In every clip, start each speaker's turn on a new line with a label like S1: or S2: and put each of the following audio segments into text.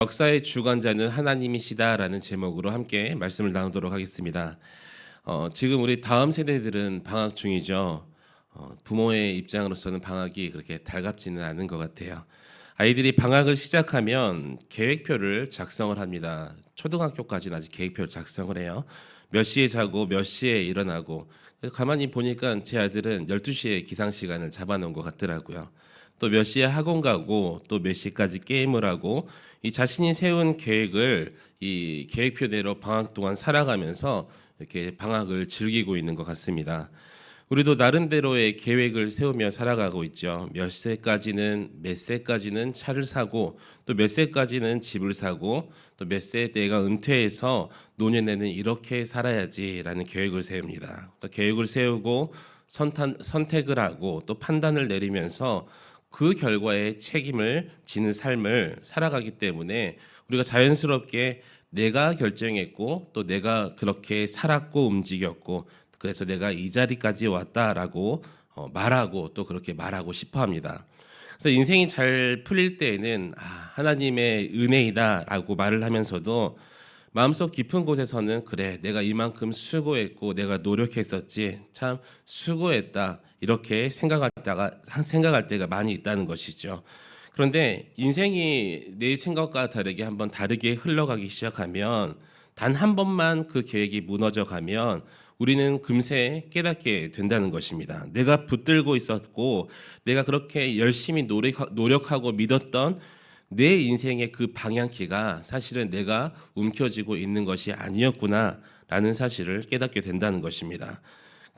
S1: 역사의 주관자는 하나님이시다라는 제목으로 함께 말씀을 나누도록 하겠습니다. 지금 우리 다음 세대들은 방학 중이죠. 부모의 입장으로서는 방학이 그렇게 달갑지는 않은 것 같아요. 아이들이 방학을 시작하면 계획표를 작성을 합니다. 초등학교까지는 아직 계획표를 작성을 해요. 몇 시에 자고 몇 시에 일어나고, 가만히 보니까 제 아들은 12시에 기상 시간을 잡아놓은 것 같더라고요. 또 몇 시에 학원 가고 또 몇 시까지 게임을 하고, 이 자신이 세운 계획을 이 계획표대로 방학 동안 살아가면서 이렇게 방학을 즐기고 있는 것 같습니다. 우리도 나름대로의 계획을 세우며 살아가고 있죠. 몇 세까지는 몇 세까지는 차를 사고, 또 몇 세까지는 집을 사고, 또 몇 세 내가 은퇴해서 노년에는 이렇게 살아야지라는 계획을 세웁니다. 또 계획을 세우고 선택을 하고 또 판단을 내리면서 그 결과에 책임을 지는 삶을 살아가기 때문에 우리가 자연스럽게 내가 결정했고 또 내가 그렇게 살았고 움직였고, 그래서 내가 이 자리까지 왔다라고 말하고 또 그렇게 말하고 싶어 합니다. 그래서 인생이 잘 풀릴 때에는 하나님의 은혜이다라고 말을 하면서도 마음속 깊은 곳에서는 그래, 내가 이만큼 수고했고 내가 노력했었지, 참 수고했다, 이렇게 생각할 때가 많이 있다는 것이죠. 그런데 인생이 내 생각과 다르게 한번 다르게 흘러가기 시작하면, 단 한 번만 그 계획이 무너져 가면 우리는 금세 깨닫게 된다는 것입니다. 내가 붙들고 있었고 내가 그렇게 열심히 노력하고 믿었던 내 인생의 그 방향키가 사실은 내가 움켜쥐고 있는 것이 아니었구나라는 사실을 깨닫게 된다는 것입니다.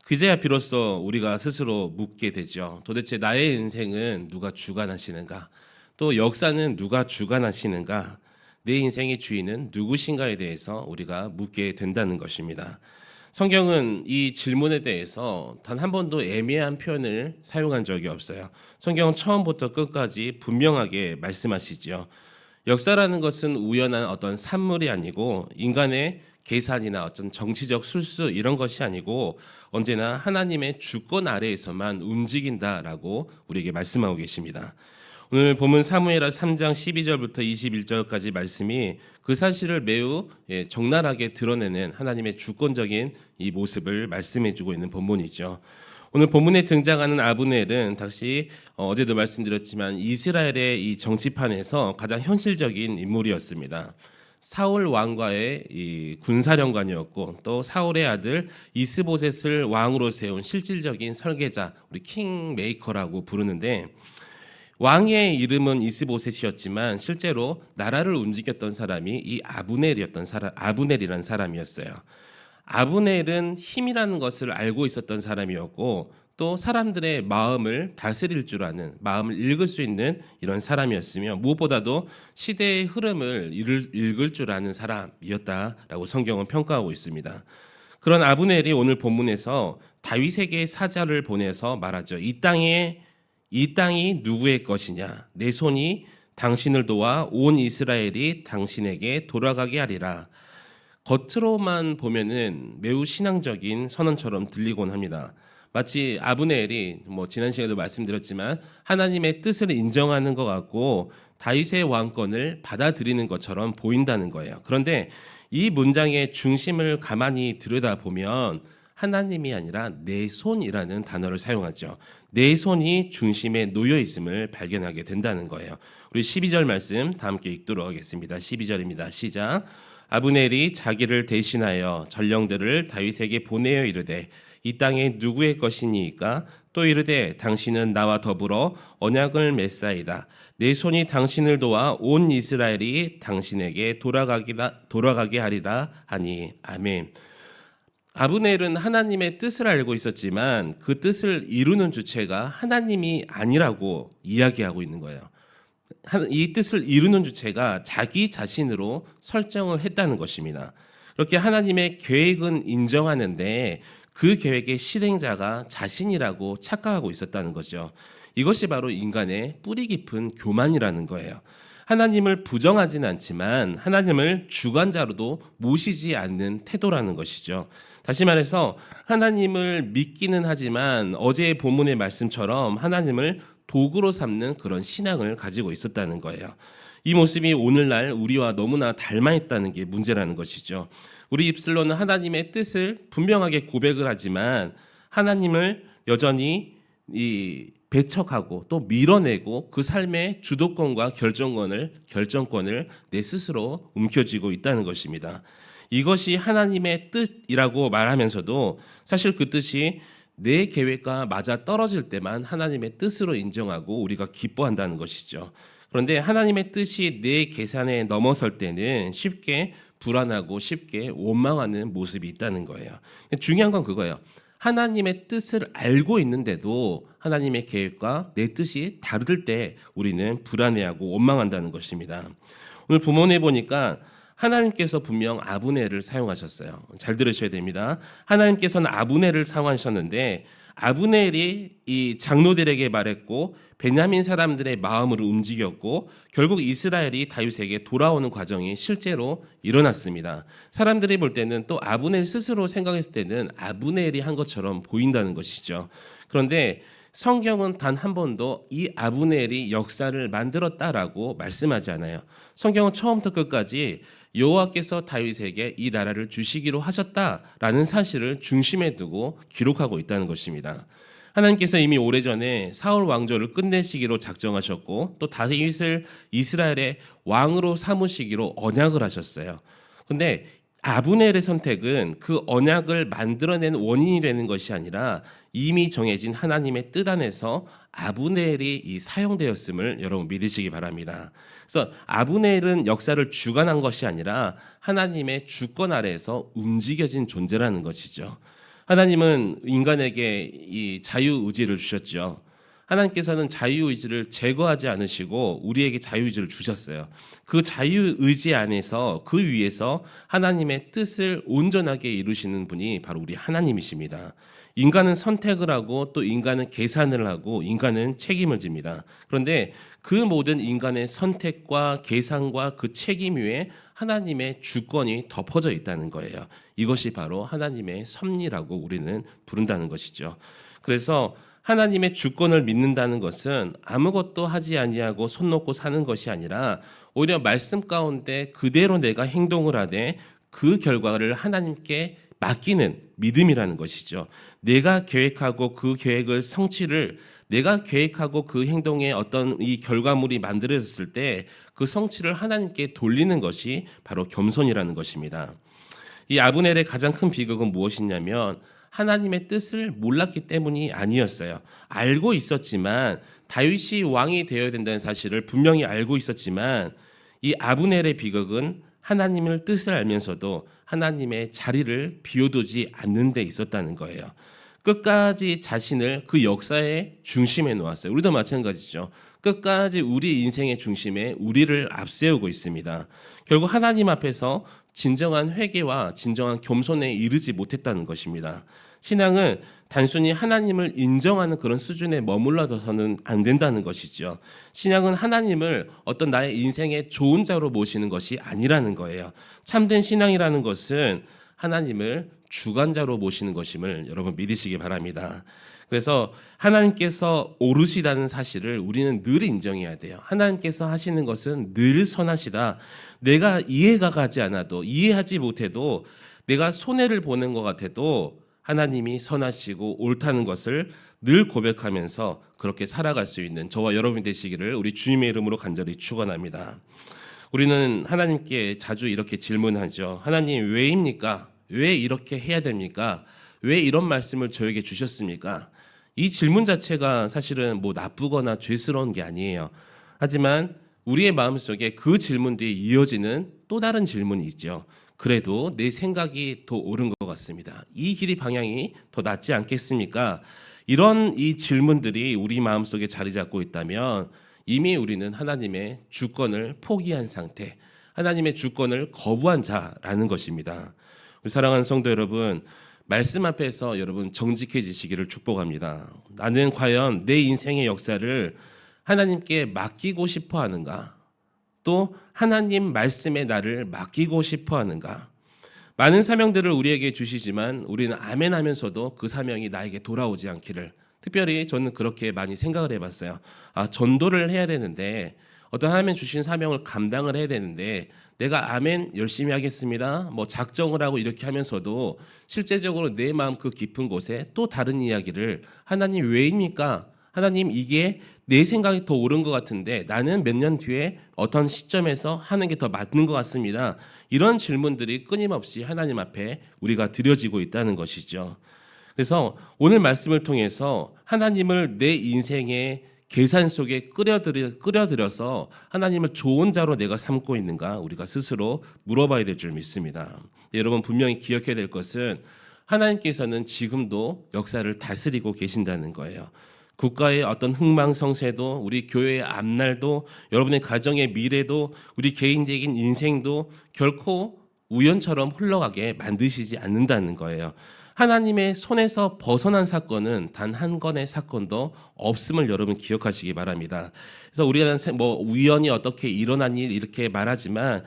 S1: 그제야 비로소 우리가 스스로 묻게 되죠. 도대체 나의 인생은 누가 주관하시는가? 또 역사는 누가 주관하시는가? 내 인생의 주인은 누구신가에 대해서 우리가 묻게 된다는 것입니다. 성경은 이 질문에 대해서 단 한 번도 애매한 표현을 사용한 적이 없어요. 성경은 처음부터 끝까지 분명하게 말씀하시죠. 역사라는 것은 우연한 어떤 산물이 아니고 인간의 계산이나 어떤 정치적 술수 이런 것이 아니고 언제나 하나님의 주권 아래에서만 움직인다라고 우리에게 말씀하고 계십니다. 오늘 본문 사무엘하 3장 12절부터 21절까지 말씀이 그 사실을 매우 적나라하게 드러내는 하나님의 주권적인 이 모습을 말씀해주고 있는 본문이죠. 오늘 본문에 등장하는 아브넬은 다시 어제도 말씀드렸지만 이스라엘의 이 정치판에서 가장 현실적인 인물이었습니다. 사울 왕과의 이 군사령관이었고 또 사울의 아들 이스보셋을 왕으로 세운 실질적인 설계자, 우리 킹메이커라고 부르는데, 왕의 이름은 이스보셋이었지만 실제로 나라를 움직였던 사람이 이 아브넬이라는 사람이었어요. 아브넬은 힘이라는 것을 알고 있었던 사람이었고 또 사람들의 마음을 다스릴 줄 아는, 마음을 읽을 수 있는 이런 사람이었으며 무엇보다도 시대의 흐름을 읽을 줄 아는 사람이었다라고 성경은 평가하고 있습니다. 그런 아브넬이 오늘 본문에서 다윗에게 사자를 보내서 말하죠. 이 땅이 누구의 것이냐? 내 손이 당신을 도와 온 이스라엘이 당신에게 돌아가게 하리라. 겉으로만 보면은 매우 신앙적인 선언처럼 들리곤 합니다. 마치 아브넬이 지난 시간에도 말씀드렸지만 하나님의 뜻을 인정하는 것 같고 다윗의 왕권을 받아들이는 것처럼 보인다는 거예요. 그런데 이 문장의 중심을 가만히 들여다보면 하나님이 아니라 내 손이라는 단어를 사용하죠. 내 손이 중심에 놓여 있음을 발견하게 된다는 거예요. 우리 12절 말씀 다 함께 읽도록 하겠습니다. 12절입니다. 시작. 아브넬이 자기를 대신하여 전령들을 다윗에게 보내어 이르되 이 땅에 누구의 것이니까? 또 이르되 당신은 나와 더불어 언약을 맺사이다. 내 손이 당신을 도와 온 이스라엘이 당신에게 돌아가게 하리라 하니. 아멘. 아브넬은 하나님의 뜻을 알고 있었지만 그 뜻을 이루는 주체가 하나님이 아니라고 이야기하고 있는 거예요. 이 뜻을 이루는 주체가 자기 자신으로 설정을 했다는 것입니다. 그렇게 하나님의 계획은 인정하는데 그 계획의 실행자가 자신이라고 착각하고 있었다는 거죠. 이것이 바로 인간의 뿌리 깊은 교만이라는 거예요. 하나님을 부정하지는 않지만 하나님을 주관자로도 모시지 않는 태도라는 것이죠. 다시 말해서 하나님을 믿기는 하지만 어제의 본문의 말씀처럼 하나님을 도구로 삼는 그런 신앙을 가지고 있었다는 거예요. 이 모습이 오늘날 우리와 너무나 닮아 있다는 게 문제라는 것이죠. 우리 입술로는 하나님의 뜻을 분명하게 고백을 하지만 하나님을 여전히 배척하고 또 밀어내고 그 삶의 주도권과 결정권을 내 스스로 움켜쥐고 있다는 것입니다. 이것이 하나님의 뜻이라고 말하면서도 사실 그 뜻이 내 계획과 맞아 떨어질 때만 하나님의 뜻으로 인정하고 우리가 기뻐한다는 것이죠. 그런데 하나님의 뜻이 내 계산에 넘어설 때는 쉽게 불안하고 쉽게 원망하는 모습이 있다는 거예요. 중요한 건 그거예요. 하나님의 뜻을 알고 있는데도 하나님의 계획과 내 뜻이 다를 때 우리는 불안해하고 원망한다는 것입니다. 오늘 본문에 보니까 하나님께서 분명 아브넬을 사용하셨어요. 잘 들으셔야 됩니다. 하나님께서는 아브넬을 사용하셨는데 아브넬이 이 장로들에게 말했고 베냐민 사람들의 마음을 움직였고 결국 이스라엘이 다윗에게 돌아오는 과정이 실제로 일어났습니다. 사람들이 볼 때는 또 아브넬 스스로 생각했을 때는 아브넬이 한 것처럼 보인다는 것이죠. 그런데 성경은 단 한 번도 이 아브넬이 역사를 만들었다라고 말씀하지 않아요. 성경은 처음부터 끝까지 여호와께서 다윗에게 이 나라를 주시기로 하셨다라는 사실을 중심에 두고 기록하고 있다는 것입니다. 하나님께서 이미 오래전에 사울 왕조를 끝내시기로 작정하셨고 또 다윗을 이스라엘의 왕으로 삼으시기로 언약을 하셨어요. 근데 아브넬의 선택은 그 언약을 만들어낸 원인이 되는 것이 아니라 이미 정해진 하나님의 뜻 안에서 아브넬이 사용되었음을 여러분 믿으시기 바랍니다. 그래서 아브넬은 역사를 주관한 것이 아니라 하나님의 주권 아래에서 움직여진 존재라는 것이죠. 하나님은 인간에게 이 자유의지를 주셨죠. 하나님께서는 자유의지를 제거하지 않으시고 우리에게 자유의지를 주셨어요. 그 자유의지 안에서 그 위에서 하나님의 뜻을 온전하게 이루시는 분이 바로 우리 하나님이십니다. 인간은 선택을 하고 또 인간은 계산을 하고 인간은 책임을 집니다. 그런데 그 모든 인간의 선택과 계산과 그 책임 위에 하나님의 주권이 덮어져 있다는 거예요. 이것이 바로 하나님의 섭리라고 우리는 부른다는 것이죠. 그래서 하나님의 주권을 믿는다는 것은 아무것도 하지 아니하고 손 놓고 사는 것이 아니라 오히려 말씀 가운데 그대로 내가 행동을 하되 그 결과를 하나님께 맡기는 믿음이라는 것이죠. 내가 계획하고 그 계획을 성취를 내가 계획하고 그 행동의 어떤 이 결과물이 만들어졌을 때 그 성취를 하나님께 돌리는 것이 바로 겸손이라는 것입니다. 이 아브넬의 가장 큰 비극은 무엇이냐면 하나님의 뜻을 몰랐기 때문이 아니었어요. 알고 있었지만 다윗이 왕이 되어야 된다는 사실을 분명히 알고 있었지만 이 아브넬의 비극은 하나님의 뜻을 알면서도 하나님의 자리를 비워두지 않는 데 있었다는 거예요. 끝까지 자신을 그 역사의 중심에 놓았어요. 우리도 마찬가지죠. 끝까지 우리 인생의 중심에 우리를 앞세우고 있습니다. 결국 하나님 앞에서 진정한 회개와 진정한 겸손에 이르지 못했다는 것입니다. 신앙은 단순히 하나님을 인정하는 그런 수준에 머물러서는 안 된다는 것이죠. 신앙은 하나님을 어떤 나의 인생의 좋은 자로 모시는 것이 아니라는 거예요. 참된 신앙이라는 것은 하나님을 주관자로 모시는 것임을 여러분 믿으시기 바랍니다. 그래서 하나님께서 오르시다는 사실을 우리는 늘 인정해야 돼요. 하나님께서 하시는 것은 늘 선하시다. 내가 이해가 가지 않아도 이해하지 못해도 내가 손해를 보는 것 같아도 하나님이 선하시고 옳다는 것을 늘 고백하면서 그렇게 살아갈 수 있는 저와 여러분이 되시기를 우리 주님의 이름으로 간절히 축원합니다. 우리는 하나님께 자주 이렇게 질문하죠. 하나님 왜입니까? 왜 이렇게 해야 됩니까? 왜 이런 말씀을 저에게 주셨습니까? 이 질문 자체가 사실은 뭐 나쁘거나 죄스러운 게 아니에요. 하지만 우리의 마음속에 그 질문 뒤에 이어지는 또 다른 질문이 있죠. 그래도 내 생각이 더 옳은 것 같습니다. 이 길이 방향이 더 낫지 않겠습니까? 이런 이 질문들이 우리 마음속에 자리 잡고 있다면 이미 우리는 하나님의 주권을 포기한 상태, 하나님의 주권을 거부한 자라는 것입니다. 사랑하는 성도 여러분, 말씀 앞에서 여러분 정직해지시기를 축복합니다. 나는 과연 내 인생의 역사를 하나님께 맡기고 싶어 하는가? 또 하나님 말씀에 나를 맡기고 싶어 하는가? 많은 사명들을 우리에게 주시지만 우리는 아멘 하면서도 그 사명이 나에게 돌아오지 않기를, 특별히 저는 그렇게 많이 생각을 해봤어요. 전도를 해야 되는데 어떤 하나님 주신 사명을 감당을 해야 되는데 내가 아멘 열심히 하겠습니다. 뭐 작정을 하고 이렇게 하면서도 실제적으로 내 마음 그 깊은 곳에 또 다른 이야기를 하나님 왜입니까? 하나님 이게 내 생각이 더 옳은 것 같은데 나는 몇 년 뒤에 어떤 시점에서 하는 게 더 맞는 것 같습니다. 이런 질문들이 끊임없이 하나님 앞에 우리가 드려지고 있다는 것이죠. 그래서 오늘 말씀을 통해서 하나님을 내 인생의 계산 속에 끌어들여서 하나님을 좋은 자로 내가 삼고 있는가 우리가 스스로 물어봐야 될 줄 믿습니다. 여러분 분명히 기억해야 될 것은 하나님께서는 지금도 역사를 다스리고 계신다는 거예요. 국가의 어떤 흥망성쇠도 우리 교회의 앞날도 여러분의 가정의 미래도 우리 개인적인 인생도 결코 우연처럼 흘러가게 만드시지 않는다는 거예요. 하나님의 손에서 벗어난 사건은 단 한 건의 사건도 없음을 여러분 기억하시기 바랍니다. 그래서 우리가 뭐 우연히 어떻게 일어난 일 이렇게 말하지만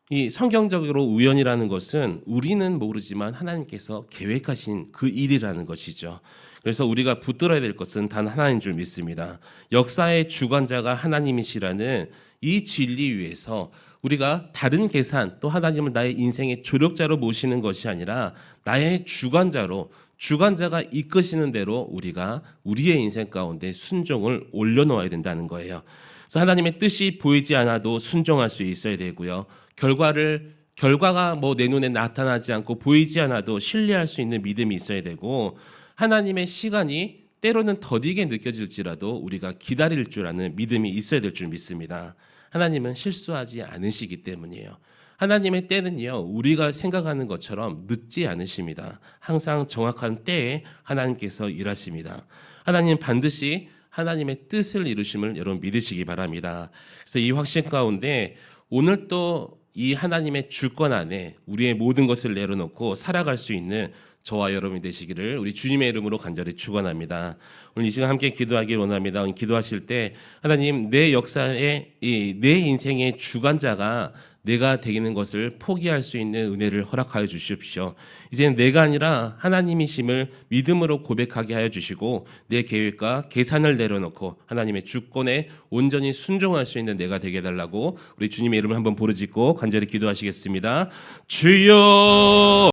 S1: 이 성경적으로 우연이라는 것은 우리는 모르지만 하나님께서 계획하신 그 일이라는 것이죠. 그래서 우리가 붙들어야 될 것은 단 하나인 줄 믿습니다. 역사의 주관자가 하나님이시라는 이 진리 위에서 우리가 다른 계산 또 하나님을 나의 인생의 조력자로 모시는 것이 아니라 나의 주관자가 이끄시는 대로 우리가 우리의 인생 가운데 순종을 올려놓아야 된다는 거예요. 그래서 하나님의 뜻이 보이지 않아도 순종할 수 있어야 되고요. 결과가 뭐 내 눈에 나타나지 않고 보이지 않아도 신뢰할 수 있는 믿음이 있어야 되고 하나님의 시간이 때로는 더디게 느껴질지라도 우리가 기다릴 줄 아는 믿음이 있어야 될 줄 믿습니다. 하나님은 실수하지 않으시기 때문이에요. 하나님의 때는요, 우리가 생각하는 것처럼 늦지 않으십니다. 항상 정확한 때에 하나님께서 일하십니다. 하나님 반드시 하나님의 뜻을 이루심을 여러분 믿으시기 바랍니다. 그래서 이 확신 가운데 오늘 또 이 하나님의 주권 안에 우리의 모든 것을 내려놓고 살아갈 수 있는 저와 여러분이 되시기를 우리 주님의 이름으로 간절히 축원합니다. 오늘 이 시간 함께 기도하길 원합니다. 기도하실 때 하나님 내 역사의 내 인생의 주관자가 내가 되는 것을 포기할 수 있는 은혜를 허락하여 주십시오. 이제는 내가 아니라 하나님이심을 믿음으로 고백하게 하여 주시고 내 계획과 계산을 내려놓고 하나님의 주권에 온전히 순종할 수 있는 내가 되게 해달라고 우리 주님의 이름을 한번 부르짖고 간절히 기도하시겠습니다. 주여